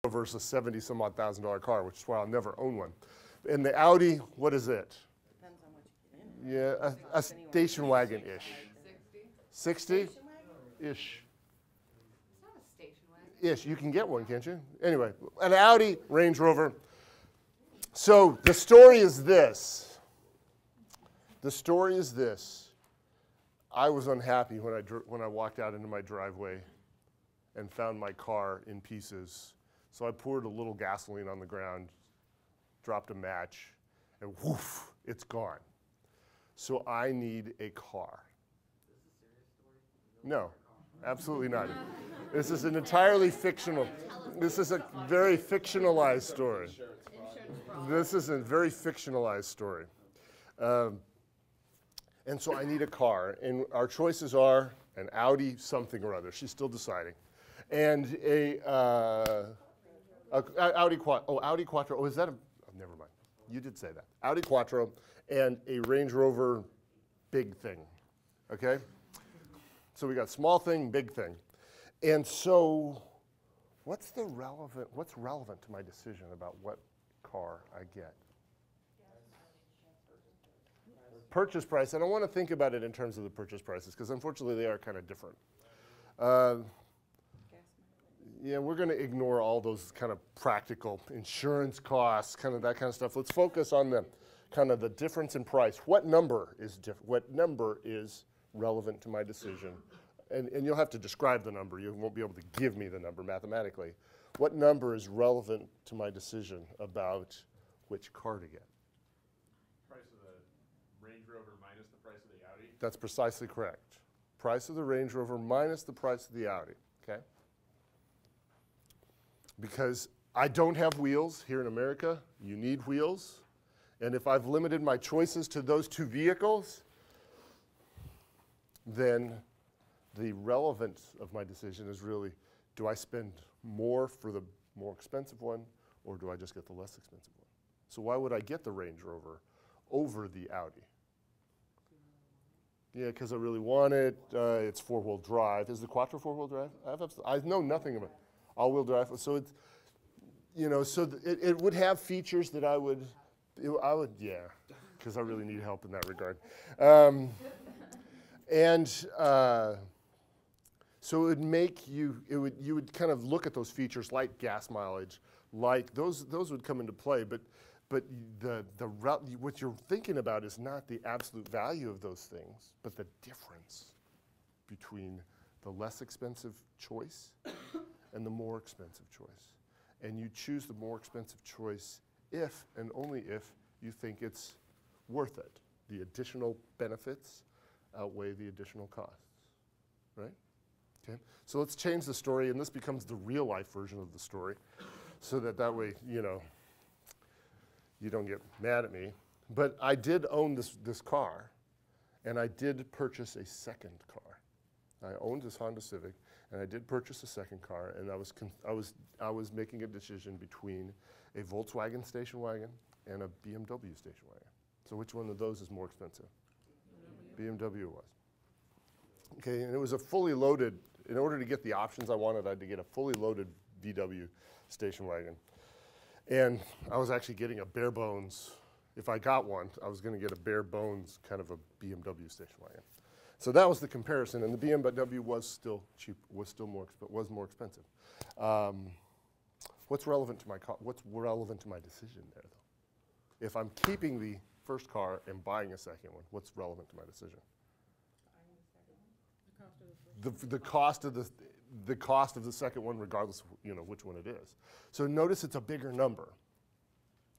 versus $70-some-odd thousand car, which is why I'll never own one. And the Audi, what is it? Depends on what you get in. Yeah, a station wagon-ish. 60? Ish. It's not a station wagon. Ish. You can get one, can't you? Anyway, an Audi Range Rover. So the story is this. The story is this. I was unhappy when I walked out into my driveway and found my car in pieces. So I poured a little gasoline on the ground, dropped a match, and woof, it's gone. So I need a car. Is this a serious story? No, absolutely not. This is an entirely fictional, this is a very fictionalized story. This is a very fictionalized story. And so I need a car, and our choices are an Audi something or other. She's still deciding. And Audi Quattro. Oh, Audi Quattro. Oh, is that a? Oh, never mind. You did say that. Audi Quattro and a Range Rover big thing. Okay. So we got small thing, big thing, and so what's relevant to my decision about what car I get? Purchase price. I don't want to think about it in terms of the purchase prices because unfortunately they are kind of different. Yeah, we're going to ignore all those kind of practical insurance costs, kind of that kind of stuff. Let's focus on the kind of the difference in price. What number is different? What number is relevant to my decision? And you'll have to describe the number. You won't be able to give me the number mathematically. What number is relevant to my decision about which car to get? Price of the Range Rover minus the price of the Audi? That's precisely correct. Price of the Range Rover minus the price of the Audi, okay? Because I don't have wheels here in America. You need wheels. And if I've limited my choices to those two vehicles, then the relevance of my decision is really, do I spend more for the more expensive one, or do I just get the less expensive one? So why would I get the Range Rover over the Audi? Yeah, because I really want it. It's four-wheel drive. Is the Quattro four-wheel drive? I know nothing about it. All-wheel drive. So it's, you know, so it would have features that I would, yeah, because I really need help in that regard. So it would make you, you would kind of look at those features like gas mileage, like those would come into play, but what you're thinking about is not the absolute value of those things, but the difference between the less expensive choice and the more expensive choice. And you choose the more expensive choice if and only if you think it's worth it. The additional benefits outweigh the additional costs, right? Okay, so let's change the story, and this becomes the real life version of the story, so that way, you know, you don't get mad at me. But I did own this car, and I did purchase a second car. I owned this Honda Civic, and I did purchase a second car, and I was making a decision between a Volkswagen station wagon and a BMW station wagon. So which one of those is more expensive? BMW was. Okay, and it was a fully loaded, in order to get the options I wanted, I had to get a fully loaded VW station wagon. And I was actually getting a bare bones, if I got one, I was gonna get a bare bones kind of a BMW station wagon. So that was the comparison, and the BMW was still cheap, was more expensive. What's relevant to my decision there, though? If I'm keeping the first car and buying a second one, what's relevant to my decision? The cost of the second one, regardless of, you know, which one it is. So notice it's a bigger number,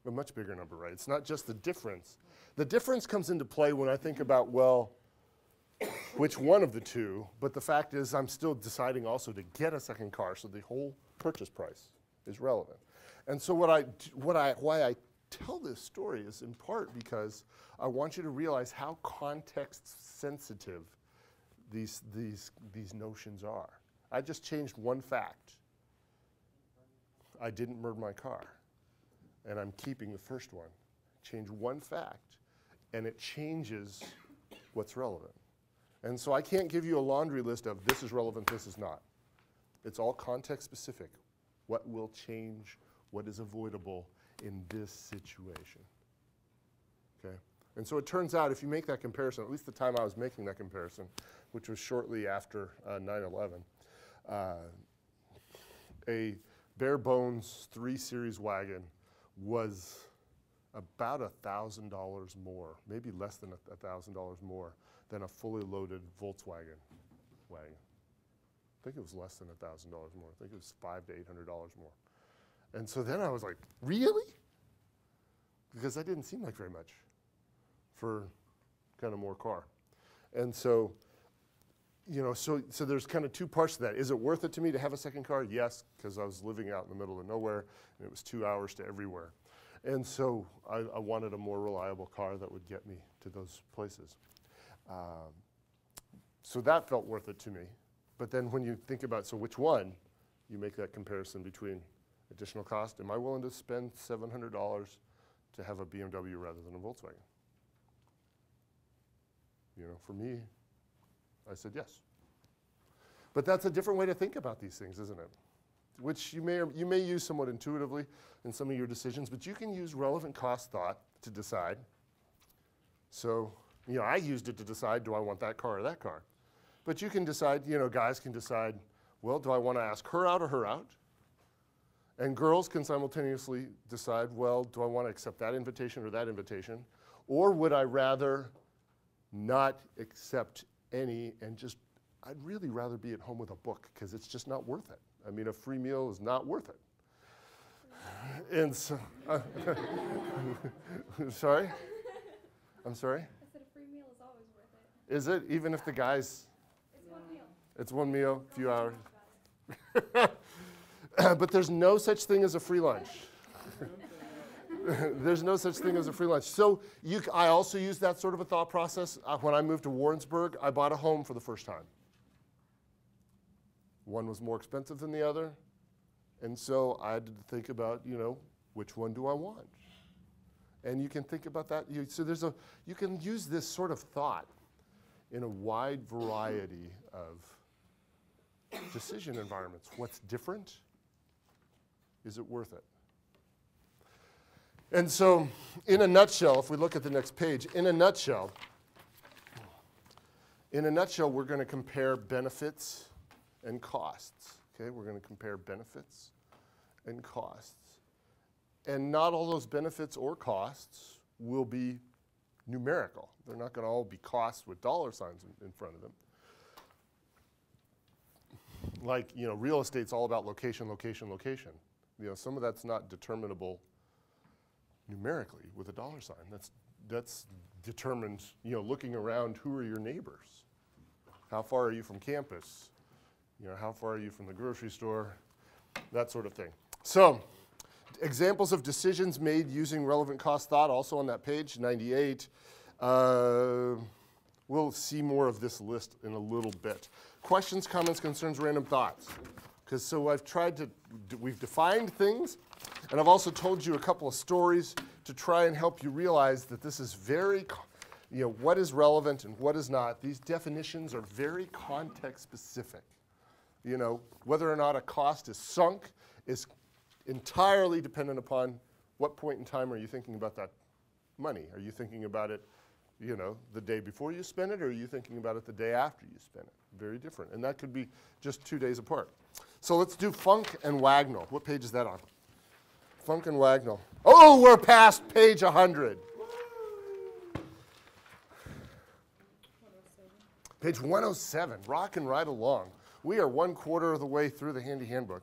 a much bigger number, right? It's not just the difference. The difference comes into play when I think about, well, which one of the two, but the fact is I'm still deciding also to get a second car, so the whole purchase price is relevant. And so why I tell this story is in part because I want you to realize how context sensitive these notions are. I just changed one fact. I didn't murder my car, and I'm keeping the first one. Change one fact, and it changes what's relevant. And so I can't give you a laundry list of this is relevant, this is not. It's all context specific. What will change? What is avoidable in this situation? Okay? And so it turns out if you make that comparison, at least the time I was making that comparison, which was shortly after 9/11, a bare bones 3 Series wagon was about $1,000 more, maybe less than $1,000 more than a fully loaded Volkswagen wagon. I think it was less than $1,000 more. I think it was $500 to $800 more. And so then I was like, really? Because that didn't seem like very much for kind of more car. And so, you know, so there's kind of 2 parts to that. Is it worth it to me to have a second car? Yes, because I was living out in the middle of nowhere, and it was 2 hours to everywhere. And so I wanted a more reliable car that would get me to those places. So that felt worth it to me. But then when you think about, so which one, you make that comparison between additional cost. Am I willing to spend $700 to have a BMW rather than a Volkswagen? You know, for me, I said yes. But that's a different way to think about these things, isn't it? Which you may use somewhat intuitively in some of your decisions, but you can use relevant cost thought to decide. So, you know, I used it to decide, do I want that car or that car? But you can decide, you know, guys can decide, well, do I want to ask her out or her out? And girls can simultaneously decide, well, do I want to accept that invitation or that invitation? Or would I rather not accept any and just, I'd really rather be at home with a book because it's just not worth it. I mean, a free meal is not worth it. And so, sorry? I'm sorry? I said a free meal is always worth it. Is it? Even if the guys, It's one meal. it's one meal, a few hours. But there's no such thing as a free lunch. There's no such thing as a free lunch. So I also use that sort of a thought process. When I moved to Warrensburg, I bought a home for the first time. One was more expensive than the other. And so I had to think about, you know, which one do I want? And you can think about that. So you can use this sort of thought in a wide variety of decision environments. What's different? Is it worth it? And so, in a nutshell, if we look at the next page, in a nutshell, we're going to compare benefits and costs. Okay, we're going to compare benefits and costs. And not all those benefits or costs will be numerical. They're not going to all be costs with dollar signs in front of them. Like, you know, real estate's all about location, location, location. You know, some of that's not determinable numerically with a dollar sign. That's determined, you know, looking around, who are your neighbors? How far are you from campus? You know, how far are you from the grocery store? That sort of thing. So, examples of decisions made using relevant cost thought, also on that page, 98. We'll see more of this list in a little bit. Questions, comments, concerns, random thoughts. Because so I've tried to, we've defined things, and I've also told you a couple of stories to try and help you realize that this is very, you know, what is relevant and what is not. These definitions are very context specific. You know, whether or not a cost is sunk is entirely dependent upon what point in time are you thinking about that money. Are you thinking about it, you know, the day before you spend it, or are you thinking about it the day after you spend it? Very different. And that could be just 2 days apart. So let's do Funk and Wagnall. What page is that on? Funk and Wagnall. Oh, we're past page 100. Page 107, rocking right along. We are 1/4 of the way through the handy handbook.